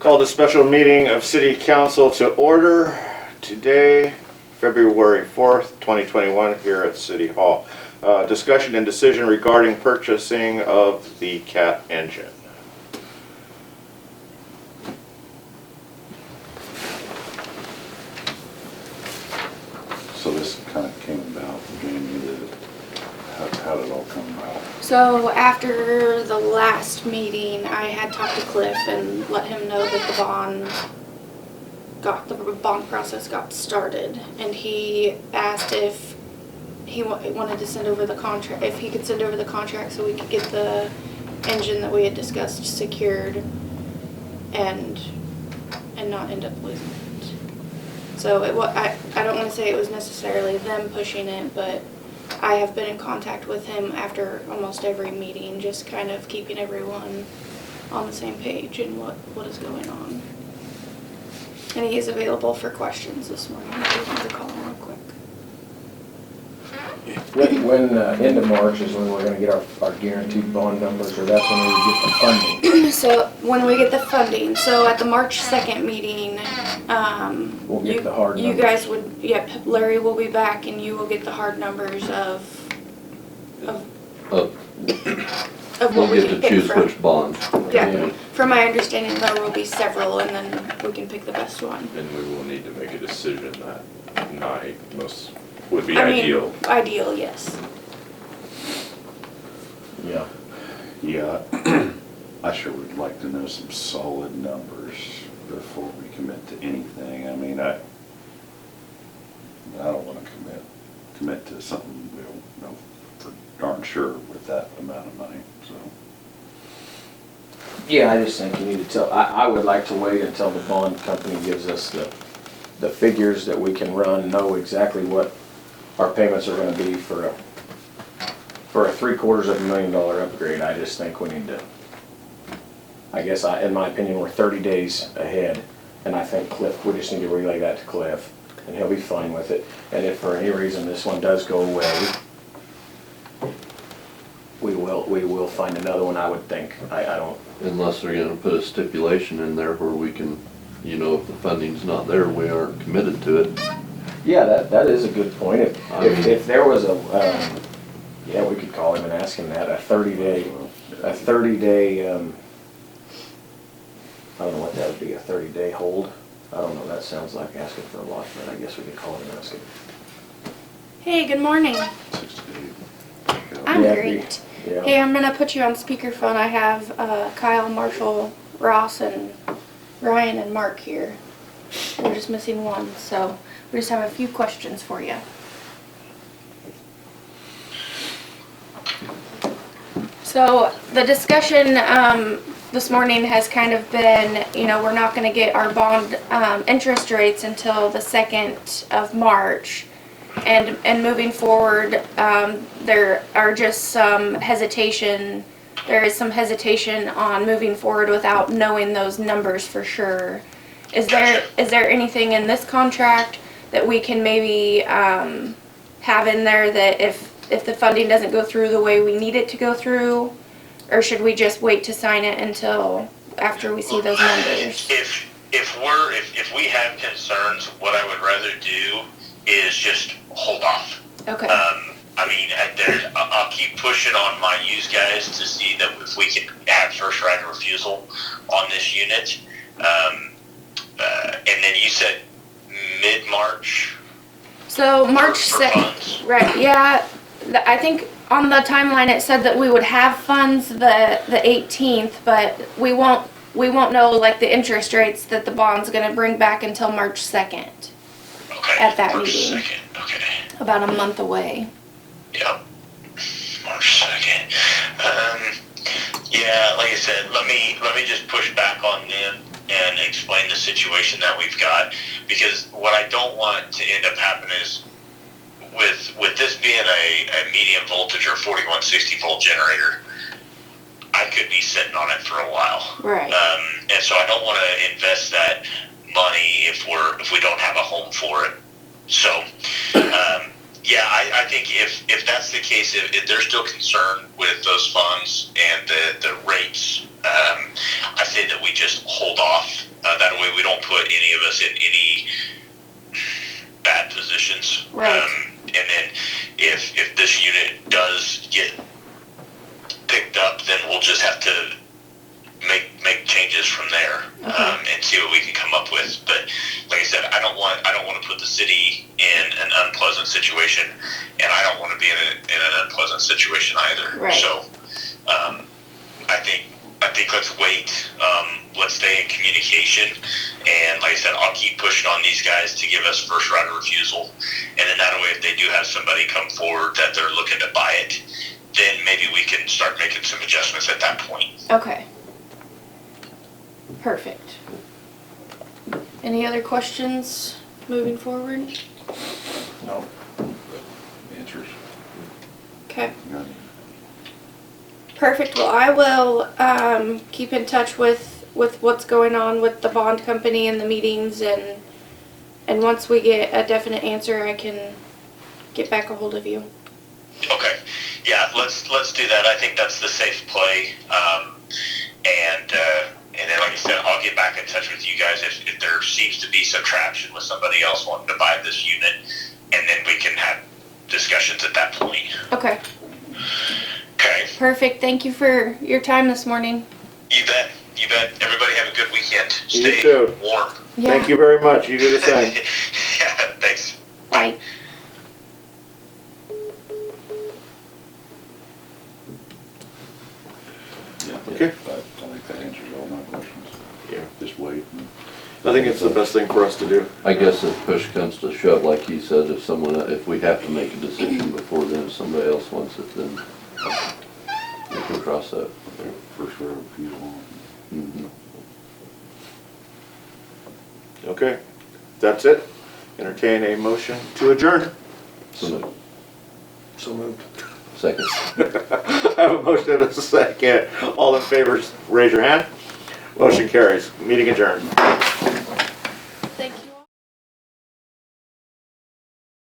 Call the special meeting of City Council to order today, February 4th, 2021, here at City Hall. Discussion and decision regarding purchasing of the CAT engine. So this kind of came about, Jamie, how did it all come about? So after the last meeting, I had talked to Cliff and let him know that the bond process got started, and he asked if he wanted to send over the contract, if he could send over the contract so we could get the engine that we had discussed secured and not end up losing it. So I don't want to say it was necessarily them pushing it, but I have been in contact with him after almost every meeting, just kind of keeping everyone on the same page and what is going on. And he is available for questions this morning. If you want to call him real quick. When end of March is when we're gonna get our guaranteed bond numbers, or that's when we get the funding? So when we get the funding, so at the March 2nd meeting, We'll get the hard you numbers. guys would, yep, Larry will be back and you will get the hard numbers of what We'll we get can to pick choose from. which bond. Yeah, from my understanding, there will be several, and then we can pick the best one. And we will need to make a decision that night, most would be I mean, ideal. Ideal, yes. Yeah. Yeah, I sure would like to know some solid numbers before we commit to anything. I mean, I don't want to commit to something we don't know for darn sure with that amount of money, so. Yeah, I just think you need to tell, I would like to wait until the bond company gives us the figures that we can run, know exactly what our payments are gonna be for a $750,000 upgrade. I just think we need to, in my opinion, we're 30 days ahead, and I think Cliff, we just need to relay that to Cliff, and he'll be fine with it. And if for any reason this one does go away, we will find another one, I would think. I don't, Unless they're gonna put a stipulation in there where we can, if the funding's not there, we aren't committed to it. yeah, that is a good point. If there was yeah, we could call him and ask him that, a 30-day, I don't know what that would be, a 30-day hold? I don't know, that sounds like asking for a lot, but I guess we could call him and ask him. Hey, good morning. 60 days. I'm Yeah, great. Yeah. Hey, I'm gonna put you on speakerphone. I have Kyle, Marshall, Ross, and Ryan and Mark here. We're just missing one, so we just have a few questions for you. So the discussion this morning has kind of been, we're not gonna get our bond interest rates until the 2nd of March. And moving forward, there are just some hesitation. There is some hesitation on moving forward without knowing those numbers for sure. Is there anything in this contract that we can maybe have in there that if the funding doesn't go through the way we need it to go through, or should we just wait to sign it until after we see those numbers? If we have concerns, what I would rather do is just hold off. Okay. I'll keep pushing on my use guys to see that if we can have first right of refusal on this unit. And then you said mid-March. So March for 2nd, funds. right? Yeah, I think on the timeline it said that we would have funds the 18th, but we won't know like the interest rates that the bond's going to bring back until March 2nd. Okay. At that March meeting. 2nd. Okay. About a month away. Yep. March 2nd. Yeah, like I said, let me just push back on them and explain the situation that we've got, because what I don't want to end up happening is with this being a medium voltage or 4160 volt generator, I could be sitting on it for a while. Right. And so I don't want to invest that money if we don't have a home for it. So, yeah, I think if that's the case, if they're still concerned with those funds and the rates I say that we just hold off. That way we don't put any of us in any bad positions. Right. And then if this unit does get picked up, then we'll just have to make changes from there, and see what we can come up with. But like I said, I don't want to put the city in an unpleasant situation, and I don't want to be in an unpleasant situation either. Right. So I think let's wait. Let's stay in communication, and like I said, I'll keep pushing on these guys to give us first right of refusal, and then that way, if they do have somebody come forward that they're looking to buy it, then maybe we can start making some adjustments at that point. Okay. Perfect. Any other questions moving forward? No. Answers. Okay. None. Perfect. Well, I will keep in touch with what's going on with the bond company and the meetings, and once we get a definite answer, I can get back a hold of you. Okay, yeah, let's do that. I think that's the safe play. And then, like I said, I'll get back in touch with you guys if there seems to be some traction with somebody else wanting to buy this unit, and then we can have discussions at that point. Okay. Okay, Perfect. Thank you for your time this morning. you bet. You bet. Everybody have a good weekend. You Stay too. warm. Yeah. Thank you very much. You do the same. Yeah, thanks. Bye. Yeah. Okay. I think that answers all my questions. Yeah. Just wait. I think it's the best thing for us to do. I guess if push comes to shove, like he said, if we have to make a decision before then, if somebody else wants it, then we can cross that. First right of refusal. Mhm. Okay, that's it. Entertain a motion to adjourn. So, So moved. second. I have a motion and a second. All in favor, raise your hand. Motion carries. Meeting adjourned.